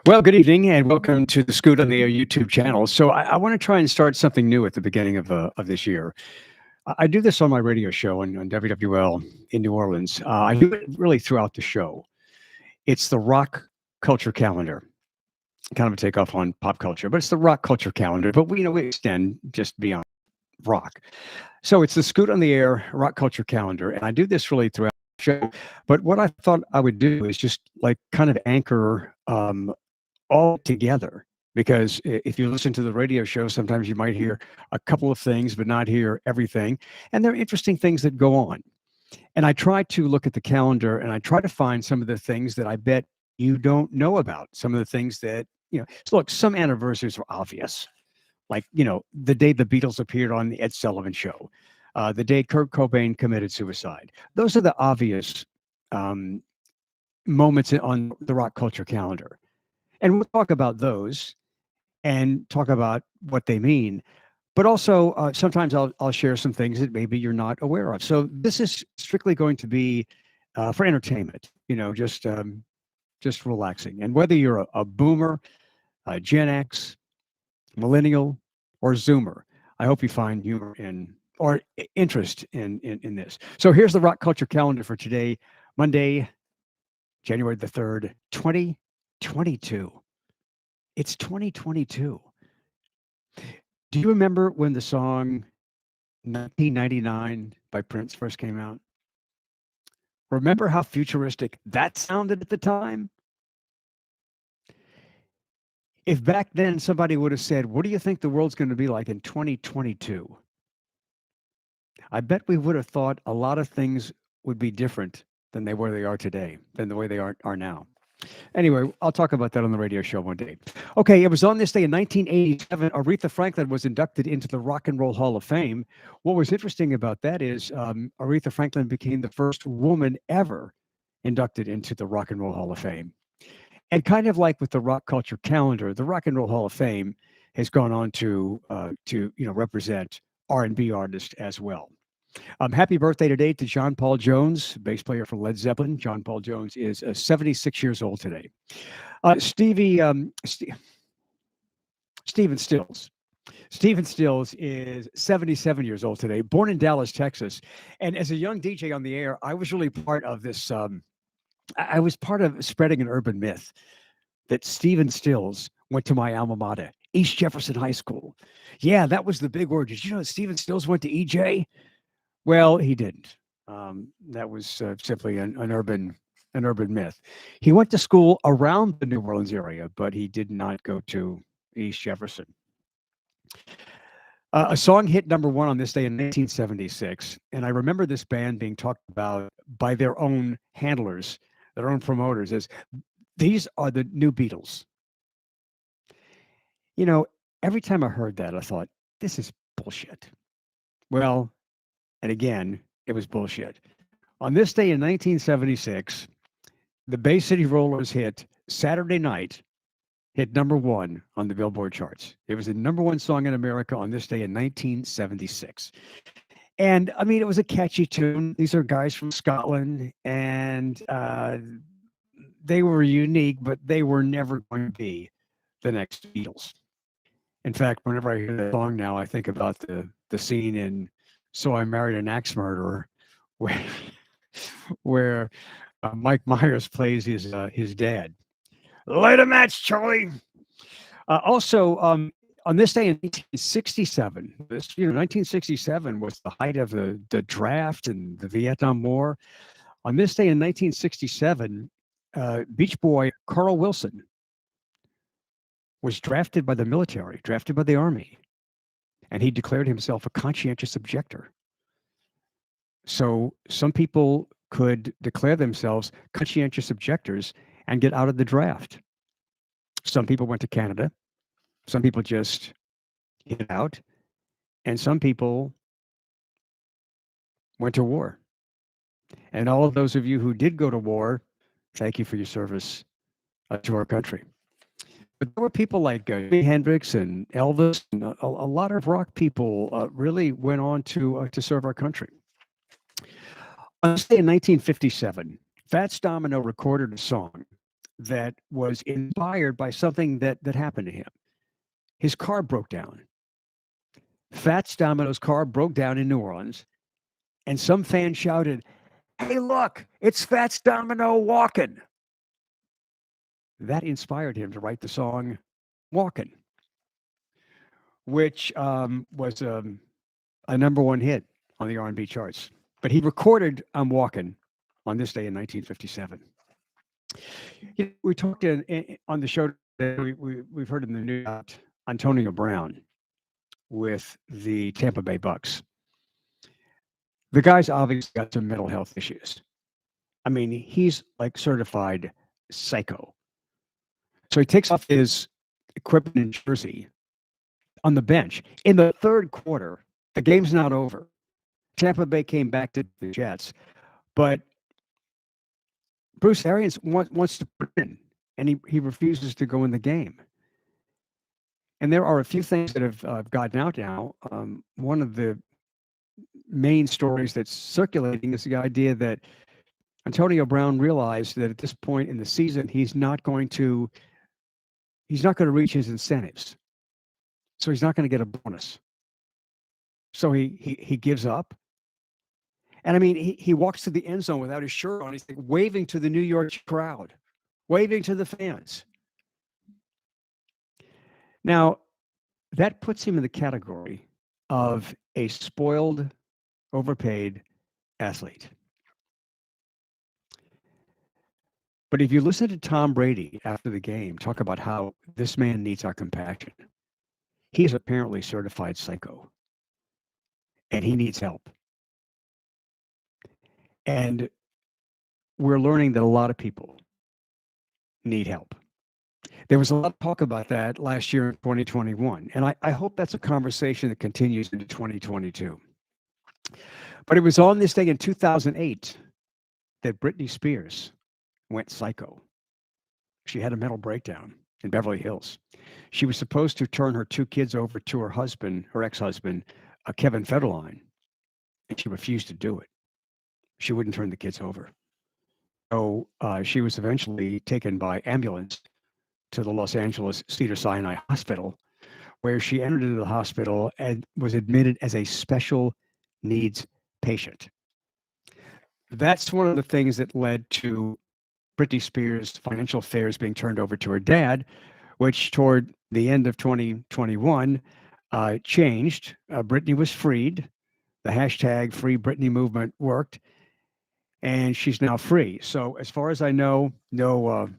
Well, good evening and welcome to the Scoot on the Air YouTube channel. So I want to try and start something new at the beginning of this year. I do this on my radio show on WWL in New Orleans. I do it really throughout the show. It's the rock culture calendar, kind of a takeoff on pop culture, but it's the rock culture calendar. But we extend just beyond rock. So it's the Scoot on the Air rock culture calendar, and I do this really throughout the show. But what I thought I would do is just like kind of anchor all together. Because if you listen to the radio show, sometimes you might hear a couple of things, but not hear everything. And there are interesting things that go on. And I try to look at the calendar and I try to find some of the things that I bet you don't know about. Some of the things that. So look, some anniversaries are obvious. Like, the day the Beatles appeared on the Ed Sullivan Show, the day Kurt Cobain committed suicide. Those are the obvious um, moments on the rock culture calendar. And we'll talk about those and talk about what they mean. But also, sometimes I'll share some things that maybe you're not aware of. So this is strictly going to be for entertainment. Just relaxing. And whether you're a boomer, a Gen X, millennial, or Zoomer, I hope you find humor in or interest in this. So here's the rock culture calendar for today, Monday, January the 3rd, 2022. It's 2022. Do you remember when the song 1999 by Prince first came out? Remember how futuristic that sounded at the time? If back then somebody would have said, "What do you think the world's going to be like in 2022?" I bet we would have thought a lot of things would be different than they are today, than the way they are now. Anyway, I'll talk about that on the radio show one day. Okay, it was on this day in 1987, Aretha Franklin was inducted into the Rock and Roll Hall of Fame. What was interesting about that is Aretha Franklin became the first woman ever inducted into the Rock and Roll Hall of Fame. And kind of like with the rock culture calendar, the Rock and Roll Hall of Fame has gone on to represent R&B artists as well. Happy birthday today to John Paul Jones, bass player for Led Zeppelin. John Paul Jones is 76 years old today. Stephen Stills. Stephen Stills is 77 years old today, born in Dallas, Texas. And as a young DJ on the air, I was really part of this. I was part of spreading an urban myth that Stephen Stills went to my alma mater, East Jefferson High School. Yeah, that was the big word. Did you know that Stephen Stills went to EJ? Well, he didn't. That was simply an urban myth. He went to school around the New Orleans area, but he did not go to East Jefferson. A song hit number one on this day in 1976, and I remember this band being talked about by their own handlers, their own promoters, as these are the new Beatles. Every time I heard that, I thought, this is bullshit. Well, and again, it was bullshit. On this day in 1976, the Bay City Rollers hit Saturday Night hit number one on the Billboard charts. It was the number one song in America on this day in 1976. And I mean, it was a catchy tune. These are guys from Scotland, and they were unique, but they were never going to be the next Beatles. In fact, whenever I hear that song now, I think about the scene in So I Married an Axe Murderer, where Mike Myers plays his dad. Light a match, Charlie. Also, on this day in 1967, 1967 was the height of the draft and the Vietnam War. On this day in 1967, Beach Boy Carl Wilson was drafted by the military, drafted by the Army, and he declared himself a conscientious objector. So some people could declare themselves conscientious objectors and get out of the draft. Some people went to Canada. Some people just hid out. And some people went to war. And all of those of you who did go to war, thank you for your service to our country. But there were people like Jimi Hendrix and Elvis, and a lot of rock people really went on to serve our country. On this day in 1957, Fats Domino recorded a song that was inspired by something that happened to him. His car broke down. Fats Domino's car broke down in New Orleans, and some fan shouted, "Hey, look, it's Fats Domino walking." That inspired him to write the song "Walkin'," which was a number one hit on the R&B charts. But he recorded "I'm Walkin'" on this day in 1957. We talked on the show today, we've heard in the news about Antonio Brown with the Tampa Bay Bucks. The guy's obviously got some mental health issues. I mean, he's like certified psycho. So he takes off his equipment and jersey on the bench. In the third quarter, the game's not over. Tampa Bay came back to the Jets, but Bruce Arians wants to put in, and he refuses to go in the game. And there are a few things that have gotten out now. One of the main stories that's circulating is the idea that Antonio Brown realized that at this point in the season, he's not going to reach his incentives. So he's not going to get a bonus. So he gives up. And I mean, he walks to the end zone without his shirt on. He's like waving to the New York crowd, waving to the fans. Now, that puts him in the category of a spoiled, overpaid athlete. But if you listen to Tom Brady after the game talk about how this man needs our compassion, he is apparently certified psycho, and he needs help. And we're learning that a lot of people need help. There was a lot of talk about that last year in 2021, and I hope that's a conversation that continues into 2022. But it was on this day in 2008 that Britney Spears went psycho. She had a mental breakdown in Beverly Hills. She was supposed to turn her two kids over to her husband, her ex-husband, Kevin Federline, and she refused to do it. She wouldn't turn the kids over. So she was eventually taken by ambulance to the Los Angeles Cedars-Sinai Hospital, where she entered into the hospital and was admitted as a special needs patient. That's one of the things that led to Britney Spears' financial affairs being turned over to her dad, which toward the end of 2021 changed. Britney was freed. The hashtag Free Britney movement worked, and she's now free. So as far as I know, no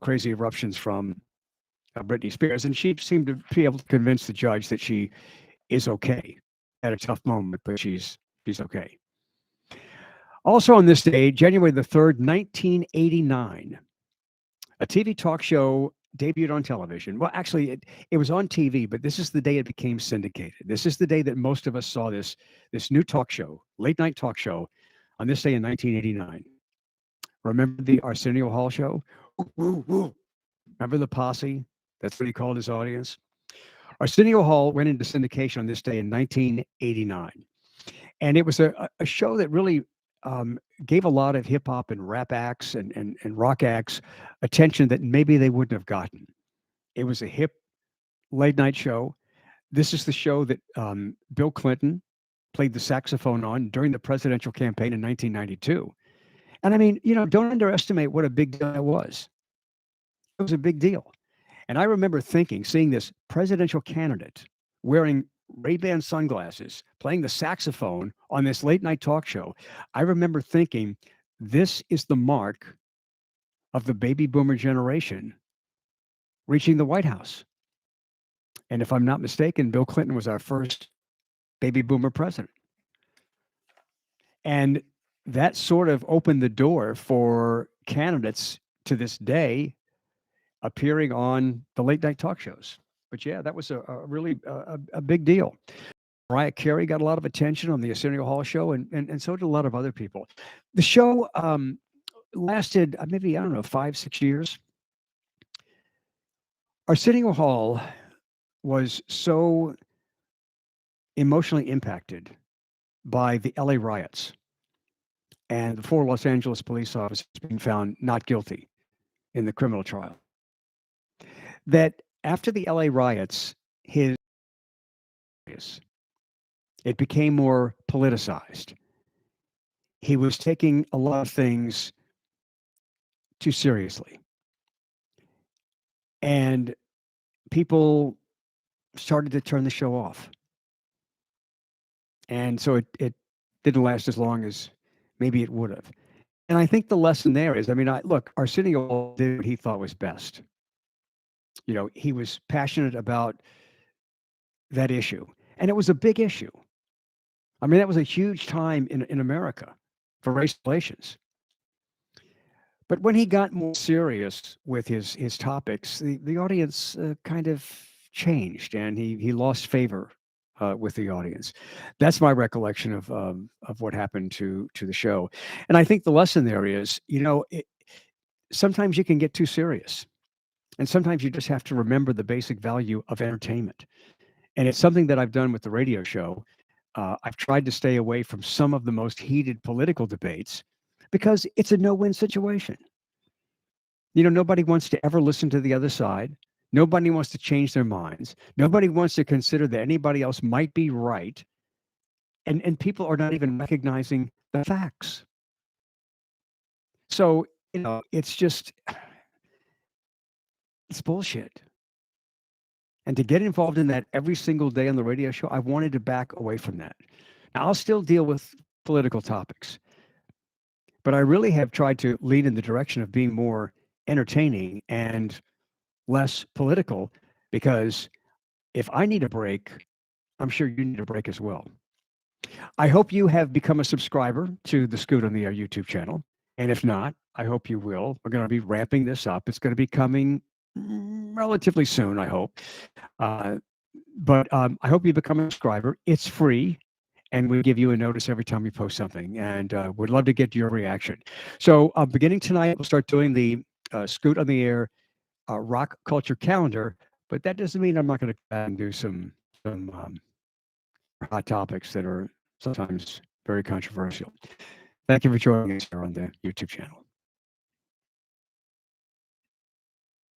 crazy eruptions from Britney Spears, and she seemed to be able to convince the judge that she is okay. Had a tough moment, but she's okay. Also on this day, January the 3rd, 1989, a TV talk show debuted on television. Well, actually, it was on TV, but this is the day it became syndicated. This is the day that most of us saw this new talk show, late night talk show, on this day in 1989. Remember the Arsenio Hall show? Ooh, ooh, ooh. Remember the posse? That's what he called his audience. Arsenio Hall went into syndication on this day in 1989. And it was a show that really gave a lot of hip hop and rap acts and rock acts attention that maybe they wouldn't have gotten. It was a hip late night show. This is the show that Bill Clinton played the saxophone on during the presidential campaign in 1992. And I mean, don't underestimate what a big deal that was. It was a big deal. And I remember seeing this presidential candidate wearing Ray-Ban sunglasses, playing the saxophone on this late night talk show. I remember thinking, this is the mark of the baby boomer generation reaching the White House. And if I'm not mistaken, Bill Clinton was our first baby boomer president. And that sort of opened the door for candidates to this day appearing on the late night talk shows. But yeah, that was a really a big deal. Mariah Carey got a lot of attention on the Arsenio Hall show, and so did a lot of other people. The show lasted maybe, I don't know, 5-6 years. Arsenio Hall was so emotionally impacted by the LA riots and the 4 Los Angeles police officers being found not guilty in the criminal trial. That after the LA riots, his it became more politicized. He was taking a lot of things too seriously. And people started to turn the show off. And so it didn't last as long as maybe it would have. And I think the lesson there is, I mean, look, Arsenio did what he thought was best. You know, he was passionate about that issue, and it was a big issue. I mean, that was a huge time in America for race relations. But when he got more serious with his topics, the audience kind of changed, and he lost favor with the audience. That's my recollection of what happened to the show. And I think the lesson there is, you know, sometimes you can get too serious, and sometimes you just have to remember the basic value of entertainment. And it's something that I've done with the radio show. I've tried to stay away from some of the most heated political debates because it's a no-win situation. You know, nobody wants to ever listen to the other side. Nobody wants to change their minds. Nobody wants to consider that anybody else might be right. And people are not even recognizing the facts. So, you know, it's just, it's bullshit. And to get involved in that every single day on the radio show, I wanted to back away from that. Now, I'll still deal with political topics, but I really have tried to lean in the direction of being more entertaining and less political, because if I need a break, I'm sure you need a break as well. I hope you have become a subscriber to the Scoot on the Air YouTube channel. And if not, I hope you will. We're going to be ramping this up. It's going to be coming relatively soon, I hope. But I hope you become a subscriber. It's free, and we give you a notice every time we post something. And we'd love to get your reaction. So beginning tonight, we'll start doing the Scoot on the Air rock culture calendar. But that doesn't mean I'm not going to do some hot topics that are sometimes very controversial. Thank you for joining us here on the YouTube channel.